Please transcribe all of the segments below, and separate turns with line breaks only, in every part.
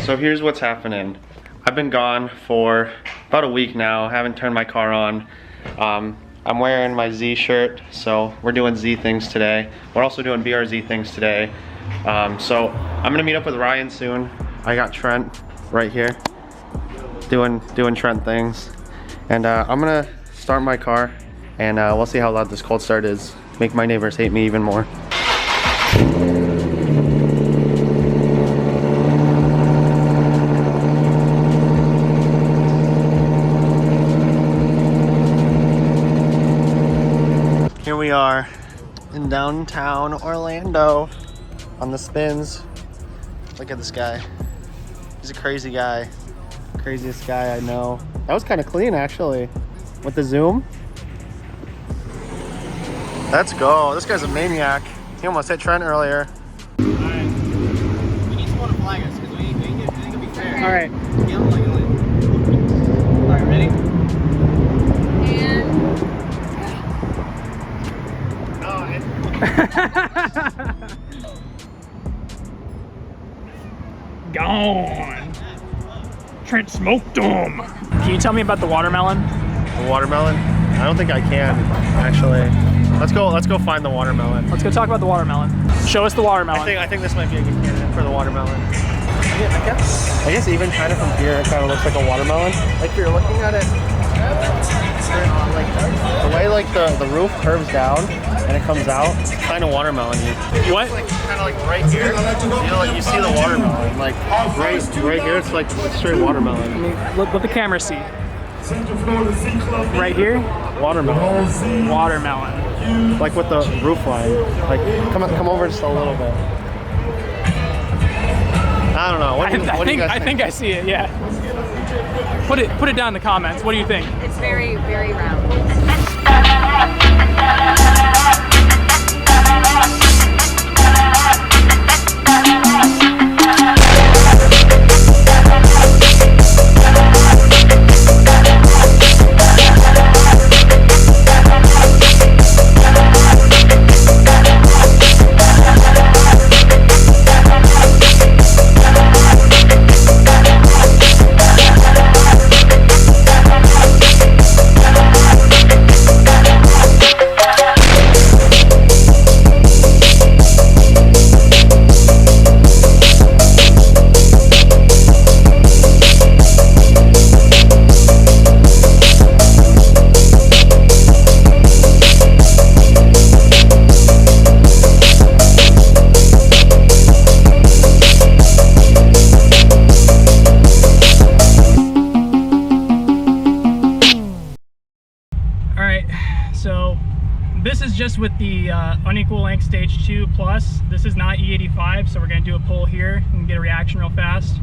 So here's what's happening. I've been gone for about a week now. Haven't turned my car on. I'm wearing my Z shirt, so we're doing Z things today. We're also doing BRZ things today. So I'm gonna meet up with Ryan soon. I got Trent right here doing Trent things. And I'm gonna start my car and we'll see how loud this cold start is. Make my neighbors hate me even more. Here we are in downtown Orlando on the spins. Look at this guy. He's a crazy guy. Craziest guy I know. That was kind of clean actually with the zoom. Let's go. This guy's a maniac. He almost hit Trent earlier.
Alright. We need someone to flag us because we ain't gonna be fair.
Alright.
Alright, ready?
Gone. Trent smoked him. Can you tell me about the watermelon?
The watermelon? I don't think I can actually. Let's go find the watermelon.
Let's go talk about the watermelon. Show us the watermelon.
I think this might be a good candidate for the watermelon. I guess even kind of from here it kind of looks like a watermelon. Like if you're looking at it, like the way like the roof curves down and it comes out, it's kind of watermelon-y.
What?
Like kind of like right here, you see the watermelon. Like right here, it's like straight watermelon.
I mean, let the camera see. Right here,
Watermelon.
watermelon.
Like with the roof line. Like come over just a little bit. I don't know. What do you guys think?
I think I see it. Yeah. Put it down in the comments. What do you think?
It's very, very round.
This is just with the unequal length stage 2 plus. This is not E85, so we're gonna do a pull here and get a reaction real fast.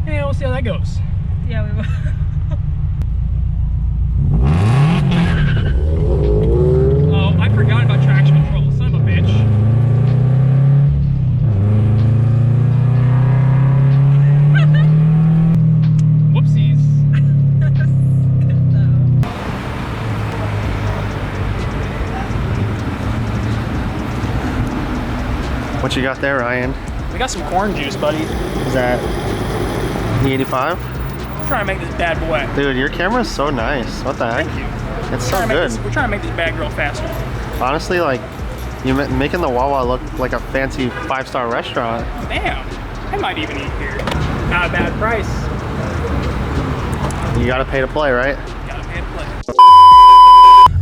And we'll see how that goes.
Yeah, we will.
Oh, I forgot about traction control, son of a bitch. Whoopsies.
What you got there, Ryan?
We got some corn juice, buddy.
Is that E85?
I'm trying to make this bad boy.
Dude, your camera's so nice. What the heck?
Thank you.
It's so good.
We're trying to make this bag grow faster.
Honestly, like, you're making the Wawa look like a fancy 5-star restaurant.
Damn, I might even eat here. Not a bad price.
You gotta pay to play, right?
Gotta pay to play.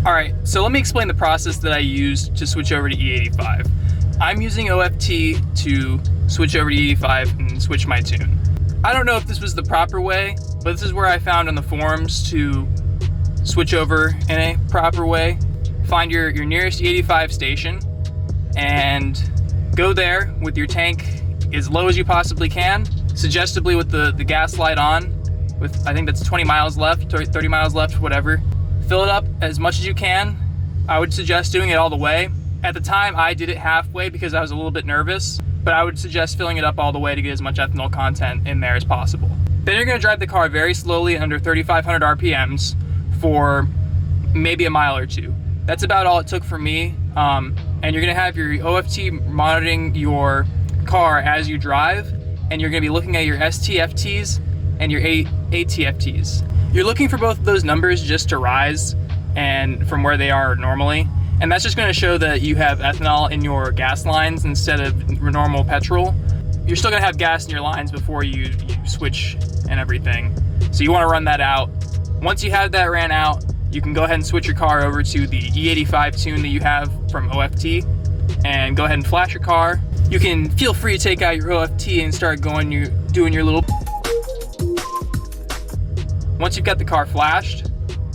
All right, so let me explain the process that I used to switch over to E85. I'm using OFT to switch over to E85 and switch my tune. I don't know if this was the proper way, but this is where I found on the forums to switch over in a proper way. Find your nearest E85 station and go there with your tank as low as you possibly can, suggestively with the gas light on, with I think that's 20 miles left, or 30 miles left, whatever. Fill it up as much as you can. I would suggest doing it all the way. At the time, I did it halfway because I was a little bit nervous, but I would suggest filling it up all the way to get as much ethanol content in there as possible. Then you're gonna drive the car very slowly under 3,500 RPMs for maybe a mile or two. That's about all it took for me. And you're gonna have your OFT monitoring your car as you drive, and you're going to be looking at your STFTs and your ATFTs. You're looking for both of those numbers just to rise and from where they are normally, and that's just going to show that you have ethanol in your gas lines instead of normal petrol. You're still going to have gas in your lines before you switch and everything, so you want to run that out. Once you have that ran out, you can go ahead and switch your car over to the E85 tune that you have from OFT and go ahead and flash your car. You can feel free to take out your OFT and start doing your little. Once you've got the car flashed,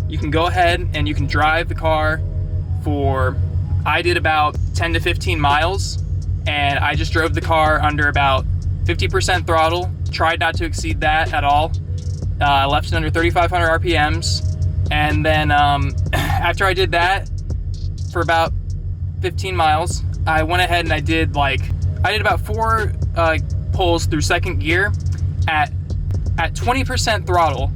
you can go ahead and you can drive the car for, I did about 10 to 15 miles, and I just drove the car under about 50% throttle, tried not to exceed that at all. I left it under 3,500 RPMs, and then after I did that for about 15 miles, I went ahead and I did about 4 pulls through second gear at 20% throttle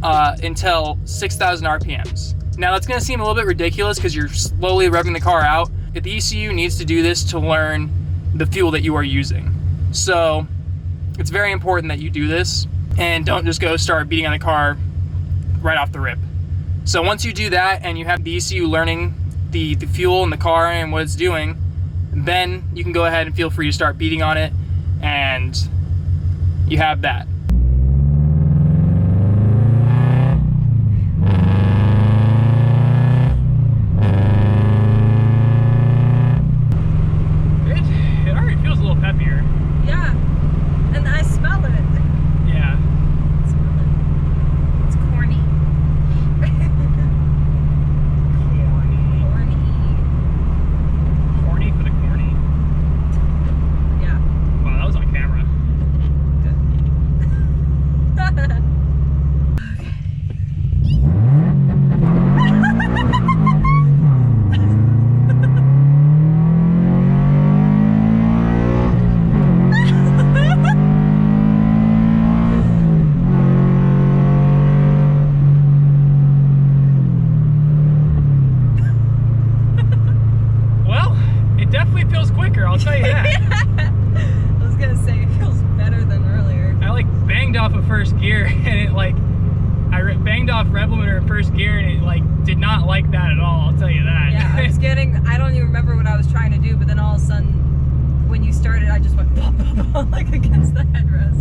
until 6,000 RPMs. Now that's gonna seem a little bit ridiculous because you're slowly revving the car out. If the ECU needs to do this to learn the fuel that you are using. So it's very important that you do this and don't just go start beating on the car right off the rip. So once you do that and you have the ECU learning the fuel in the car and what it's doing, then you can go ahead and feel free to start beating on it, and you have that. It already feels a little peppier.
Yeah, and I smell it.
Yeah.
I smell it. It's corny.
Corny for the corny.
Yeah.
Wow, that was on camera. Well, it definitely feels quicker, I'll tell you that.
I was gonna say it feels better than earlier.
I banged off of first gear, and it I banged off rev limiter in first gear, and it did not like that at all, I'll tell you that.
Yeah, I don't even remember what I was trying to do, but then all of a sudden, when you started, I just went pop, pop, pop, like against the headrest.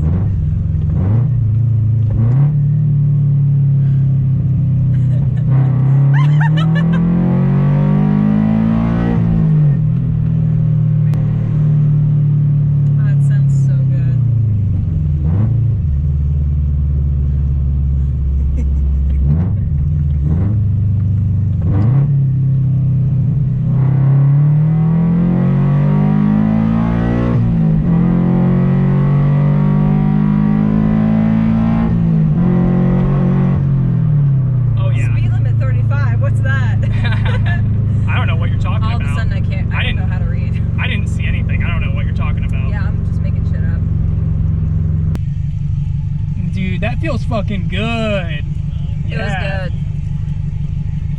That sounds so good.
Oh yeah.
Speed limit 35, what's that?
I don't know what you're talking
All of
about.
a sudden I don't know how to read.
I didn't see anything. I don't know what you're talking about.
Yeah, I'm just making shit up.
Dude, that feels fucking good.
It was good.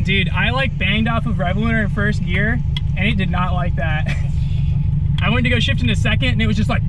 Dude, I banged off of rev limiter in first gear, and it did not like that. I went to go shift into second, and it was just like,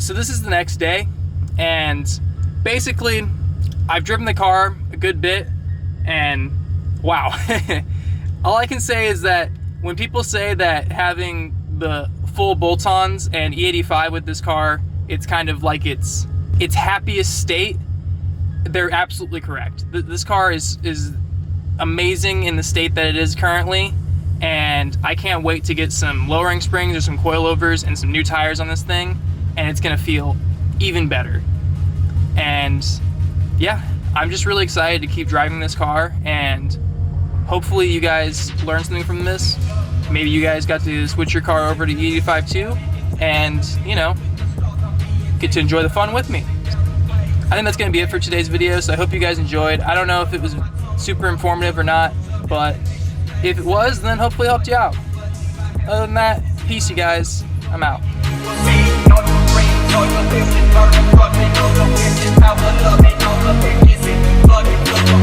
so this is the next day, and basically I've driven the car a good bit, and wow. All I can say is that when people say that having the full bolt-ons and E85 with this car, it's kind of like its happiest state, they're absolutely correct. This car is amazing in the state that it is currently, and I can't wait to get some lowering springs or some coilovers and some new tires on this thing, and it's gonna feel even better. And yeah, I'm just really excited to keep driving this car, and hopefully you guys learned something from this. Maybe you guys got to switch your car over to E85 too, and you know, get to enjoy the fun with me. I think that's gonna be it for today's video, so I hope you guys enjoyed. I don't know if it was super informative or not, but if it was, then hopefully it helped you out. Other than that, peace you guys, I'm out.
Power, love, and all the bitches, power, love, and all the bitches,